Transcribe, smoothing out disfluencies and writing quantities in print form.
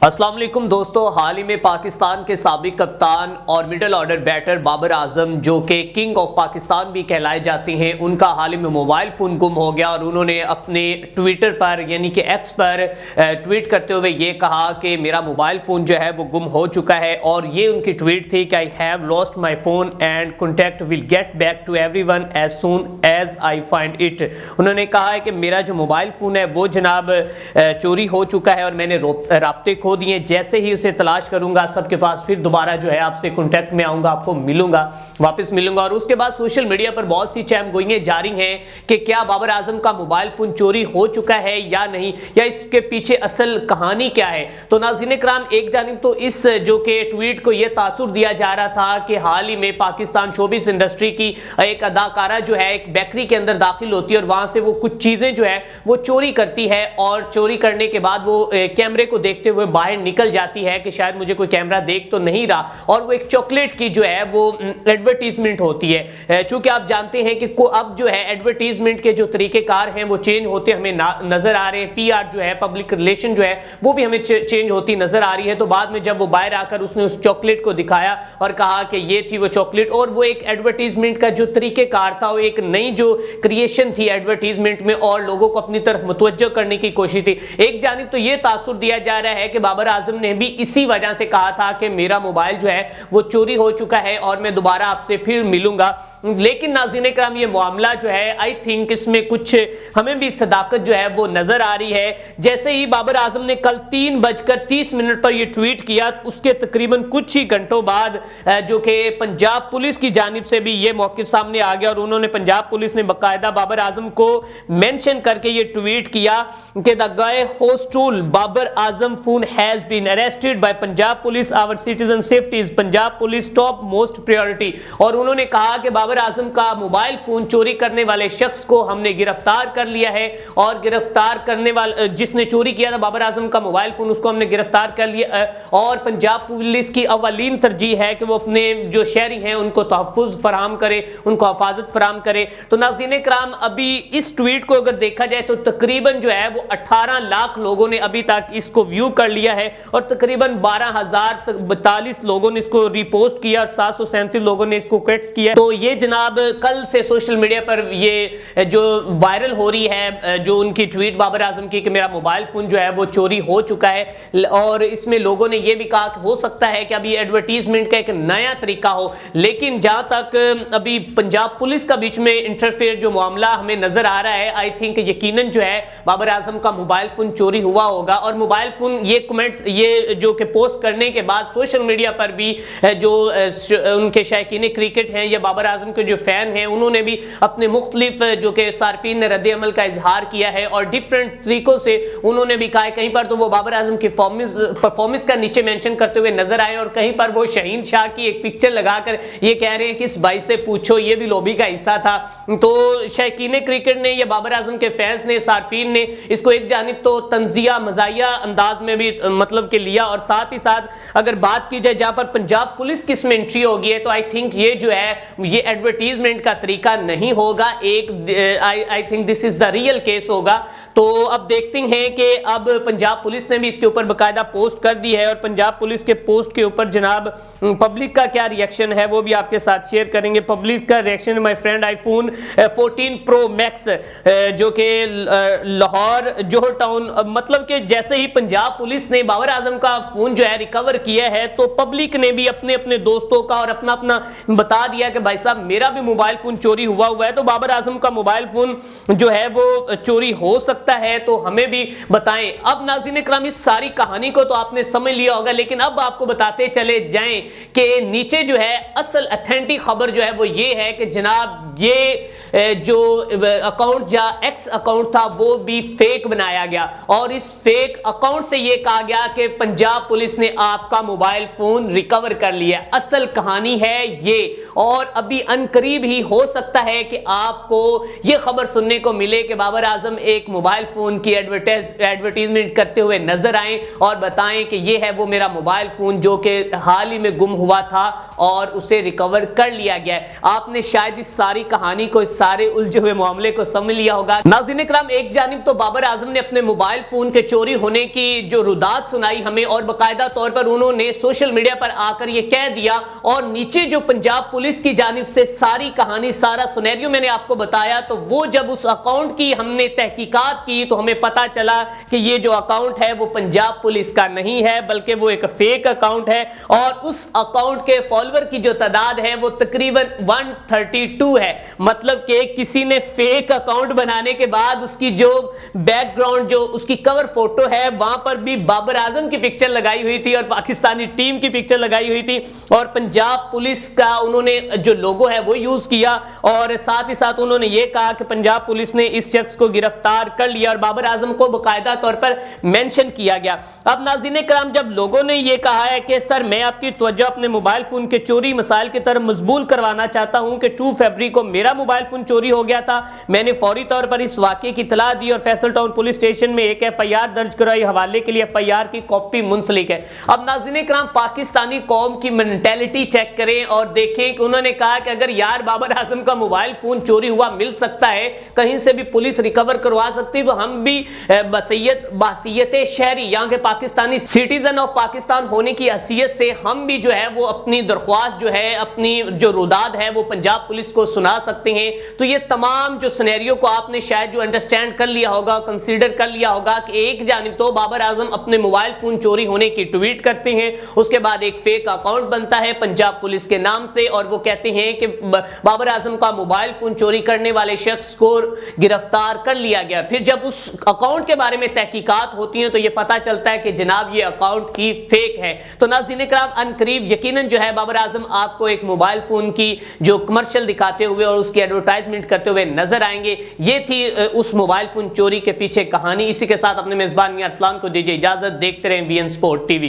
अस्सलाम वालेकुम दोस्तों, हाल ही में पाकिस्तान के साबिक कप्तान और middle order batter Babar Azam, जो कि किंग ऑफ पाकिस्तान भी कहलाए जाते हैं, उनका हाल ही में मोबाइल फ़ोन गुम हो गया और उन्होंने अपने ट्विटर पर यानी कि एक्स पर ट्वीट करते हुए ये कहा कि मेरा मोबाइल फ़ोन जो है वो गुम हो चुका है। और ये उनकी ट्वीट थी कि I have lost my phone and contact will get back to everyone as soon as I find it. उन्होंने कहा है कि मेरा जो मोबाइल फ़ोन है वो जनाब चोरी हो चुका है और मैंने राब्ते खो दिए, जैसे ही उसे तलाश करूंगा सबके पास फिर दोबारा जो है आपसे कांटेक्ट में आऊंगा, आपको मिलूंगा, वापस मिलूंगा। और उसके बाद सोशल मीडिया पर बहुत सी चैम गोइयां जारी हैं कि क्या बाबर आजम का मोबाइल फोन चोरी हो चुका है या नहीं, या इसके पीछे असल कहानी क्या है। तो नाज़रीन इकराम, एक जानिब तो इस जो कि ट्वीट को यह तासुर दिया जा रहा था कि हाल ही में पाकिस्तान शोबिस इंडस्ट्री की एक अदाकारा जो है एक बेकरी के अंदर दाखिल होती है और वहां से वो कुछ चीजें जो है वो चोरी करती है और चोरी करने के बाद वो कैमरे को देखते हुए बाहर निकल जाती है कि शायद मुझे कोई कैमरा देख तो नहीं रहा, और वो एक चॉकलेट की जो है वो एडवर्टीजमेंट होती है। चूंकि आप जानते हैं कि अब जो है एडवर्टीजमेंट के जो तरीकेकार हैं वो चेंज होते हमें नजर आ रहे हैं। पीआर जो है, पब्लिक रिलेशन जो है वो भी हमें चेंज होती नजर आ रही है। तो बाद में जब वो बाहर आकर उसने उस चॉकलेट को दिखाया और कहा कि ये थी वो चॉकलेट, और वो एक एडवर्टीजमेंट का जो तरीकेकार था वो एक नई जो क्रिएशन थी एडवर्टीजमेंट में और लोगों को अपनी तरफ मुतवज्जो करने की कोशिश थी। एक जानिब तो ये तासुर दिया जा रहा है कि बाबर आजम ने भी इसी वजह से कहा था कि मेरा मोबाइल जो है वो चोरी हो चुका है और मैं दोबारा आपसे फिर मिलूंगा। लेकिन नाज़रीन इकराम, ये मामला जो है आई थिंक इसमें कुछ हमें भी सदाकत जो है वो नजर आ रही है। जैसे ही बाबर आजम ने कल 3:30 पर ये ट्वीट किया, उसके तकरीबन कुछ ही घंटों बाद जो कि पंजाब पुलिस की जानिब से भी ये मौक़िफ़ सामने आ गया और उन्होंने पंजाब पुलिस ने बाकायदा बाबर आजम को मेंशन करके ये ट्वीट किया कि the guy who stole Babar Azam phone has been arrested by Punjab police, our citizen safety is Punjab police top most priority. और उन्होंने कहा कि बाबर आजम का मोबाइल फोन चोरी करने वाले शख्स को हमने गिरफ्तार कर लिया है और गिरफ्तार करने वाले जिसने चोरी किया था बाबर आजम का मोबाइल फोन, उसको हमने गिरफ्तार कर लिया। और पंजाब पुलिस की अवलीन तरजीह है कि वो अपने जो शहरी हैं उनको तहफ़्फ़ुज़ फराहम करे, उनको हिफाजत फराहम करे। तो नाज़रीन इकराम, अभी इस ट्वीट को अगर देखा जाए तो तकरीबन जो है वो 18 लाख लोगों ने अभी तक इसको व्यू कर लिया है और तकरीबन 12,042 लोगों ने इसको रिपोस्ट किया, 737 लोगों ने इसको क्वेट्स किया। तो ये जनाब कल से सोशल मीडिया पर ये जो वायरल हो रही है जो उनकी ट्वीट बाबर आजम की कि मेरा मोबाइल फोन जो है वो चोरी हो चुका है। और इसमें लोगों ने ये भी कहा कि हो सकता है कि अभी एडवर्टीजमेंट का एक नया तरीका हो। लेकिन जहां तक अभी पंजाब पुलिस का बीच में इंटरफेयर जो मामला हमें नजर आ रहा है, आई थिंक यकीनन जो है बाबर आजम का मोबाइल फोन चोरी हुआ होगा। और मोबाइल फोन ये कमेंट्स ये जो कि पोस्ट करने के बाद सोशल मीडिया पर भी जो उनके शायकीन क्रिकेट हैं या बाबर आजम के जो फैन हैं उन्होंने भी अपने मुख्तलिफ जो कि सार्फिन ने रद्द अमल का इजहार किया है और डिफरेंट तरीकों से उन्होंने भी कहा है। कहीं पर तो वो बाबर आजम की परफॉर्मेंस का नीचे मेंशन करते हुए नजर आए और कहीं पर वो शहीन शाह की एक पिक्चर लगाकर ये कह रहे हैं कि इस भाई से पूछो ये भी लॉबी का हिस्सा था। तो शायकीन क्रिकेट ने या बाबर आजम के फैंस ने, सार्फिन ने इसको एक जानिब तो तंजिया मजाया अंदाज में भी मतलब के लिया, और साथ ही साथ अगर बात की जाए जहां पर पंजाब पुलिस की इसमें एंट्री होगी है तो आई थिंक ये जो है ये एडवर्टीजमेंट का तरीका नहीं होगा, एक I think this is the real case होगा। तो अब देखते हैं कि अब पंजाब पुलिस ने भी इसके ऊपर बाकायदा पोस्ट कर दी है और पंजाब पुलिस के पोस्ट के ऊपर जनाब पब्लिक का क्या रिएक्शन है वो भी आपके साथ शेयर करेंगे। पब्लिक का reaction, my friend iPhone 14 pro max जो कि लाहौर जोहर टाउन, मतलब कि जैसे ही पंजाब पुलिस ने बाबर आजम का फोन जो है रिकवर किया है तो पब्लिक ने भी अपने अपने दोस्तों का और अपना अपना बता दिया कि भाई साहब मेरा भी मोबाइल फोन चोरी हुआ है। तो बाबर आजम का मोबाइल फोन जो है वो चोरी हो सकता है तो हमें भी बताएं। अब नाज़रीन इकराम, इस सारी कहानी को तो आपने समझ लिया होगा, लेकिन अब आपको बताते चले जाएं कि नीचे जो है असल अथेंटिक खबर जो है वो ये है कि जनाब ये जो अकाउंट या एक्स अकाउंट था वो भी फेक बनाया गया और इस फेक अकाउंट से ये कहा गया कि पंजाब पुलिस ने आपका मोबाइल फोन रिकवर कर लिया। असल कहानी है ये, और अभी अनकरीब ही हो सकता है कि आपको ये खबर सुनने को मिले कि बाबर आजम एक मोबाइल फोन की एडवर्टीजमेंट करते हुए नजर आए और बताएं कि ये है वो मेरा मोबाइल फोन जो कि हाल ही में गुम हुआ था और उसे रिकवर कर लिया गया है। आपने शायद इस सारी कहानी को, इस सारे उलझे हुए मामले को समझ लिया होगा। नाज़रीन इकराम, एक जानिब तो बाबर आजम ने अपने मोबाइल फोन के चोरी होने की जो रुदात सुनाई हमें, और बाकायदा तौर पर उन्होंने सोशल मीडिया पर आकर यह कह दिया, और नीचे जो पंजाब पुलिस की जानिब से सारी कहानी, सारा सिनेरियो मैंने आपको बताया, तो वो जब उस अकाउंट की हमने तहकीकात की तो हमें पता चला कि ये जो अकाउंट है वो पंजाब पुलिस का नहीं है, बल्कि वो एक फेक अकाउंट है, और उस अकाउंट के फॉलोअर की जो तादाद है वो तकरीबन 132 है। मतलब कि किसी ने फेक अकाउंट बनाने के बाद उसकी जो बैकग्राउंड, जो उसकी कवर फोटो है, वहां पर भी बाबर आजम की पिक्चर लगाई हुई थी और पाकिस्तानी टीम की पिक्चर लगाई हुई थी, और पंजाब पुलिस का उन्होंने जो लोगो है वो यूज किया, और साथ ही साथ उन्होंने ये कहा कि पंजाब पुलिस ने इस शख्स को गिरफ्तार कर लिया, और बाबर आजम को बाकायदा तौर पर मेंशन किया गया। अब नाज़रीन कराम, जब लोगों ने ये कहा है कि सर मैं आपकी तवज्जो अपने मोबाइल फोन के चोरी मसाइल की तरफ मजबूल करवाना चाहता हूं कि 2 फरवरी को मेरा मोबाइल फोन चोरी हो गया था, मैंने फौरी तौर पर इस वाकये की इतला दी और फैसल टाउन पुलिस स्टेशन में एक FIR दर्ज कराई, हवाले के लिए FIR की कॉपी मुंसलिक है। अब नाज़रीन कराम, पाकिस्तानी कौम की मेंटेलिटी चेक करें और देखें कि उन्होंने कहा कि अगर यार बाबर आजम का मोबाइल फोन चोरी हुआ मिल सकता है, कहीं से भी पुलिस रिकवर करवा सकती है, तो हम भी बासियत शहरी, यहाँ के पाकिस्तानी सिटीजन ऑफ पाकिस्तान होने की हैसियत से हम भी जो है वो अपनी दरख्वास्त जो है, अपनी जो रुदाद है वो पंजाब पुलिस को सुना सकते हैं। तो ये तमाम जो सिनेरियो को आपने शायद जो अंडरस्टैंड कर लिया होगा, कंसीडर कर लिया होगा कि एक जानिब तो बाबर आजम अपने मोबाइल फोन चोरी होने की ट्वीट करते हैं, उसके बाद एक फेक अकाउंट बनता है पंजाब पुलिस के नाम से, और वो कहते हैं कि बाबर आजम का मोबाइल फोन चोरी करने वाले शख्स को गिरफ्तार कर लिया गया। फिर जब उस अकाउंट के बारे में तहकीकात होती हैं तो ये पता चलता है कि जनाब ये अकाउंट ही फेक है। तो नाज़रीन कराम, अनकरीब यकीनन जो है बाबर आजम आपको एक मोबाइल फोन की जो कमर्शियल दिखाते हुए और उसकी एडवर्टाइजमेंट करते हुए नजर आएंगे। ये थी उस मोबाइल फोन चोरी के पीछे कहानी। इसी के साथ अपने मेजबान मियां अरसलान को दीजिए इजाजत। देखते रहें VN स्पोर्ट TV।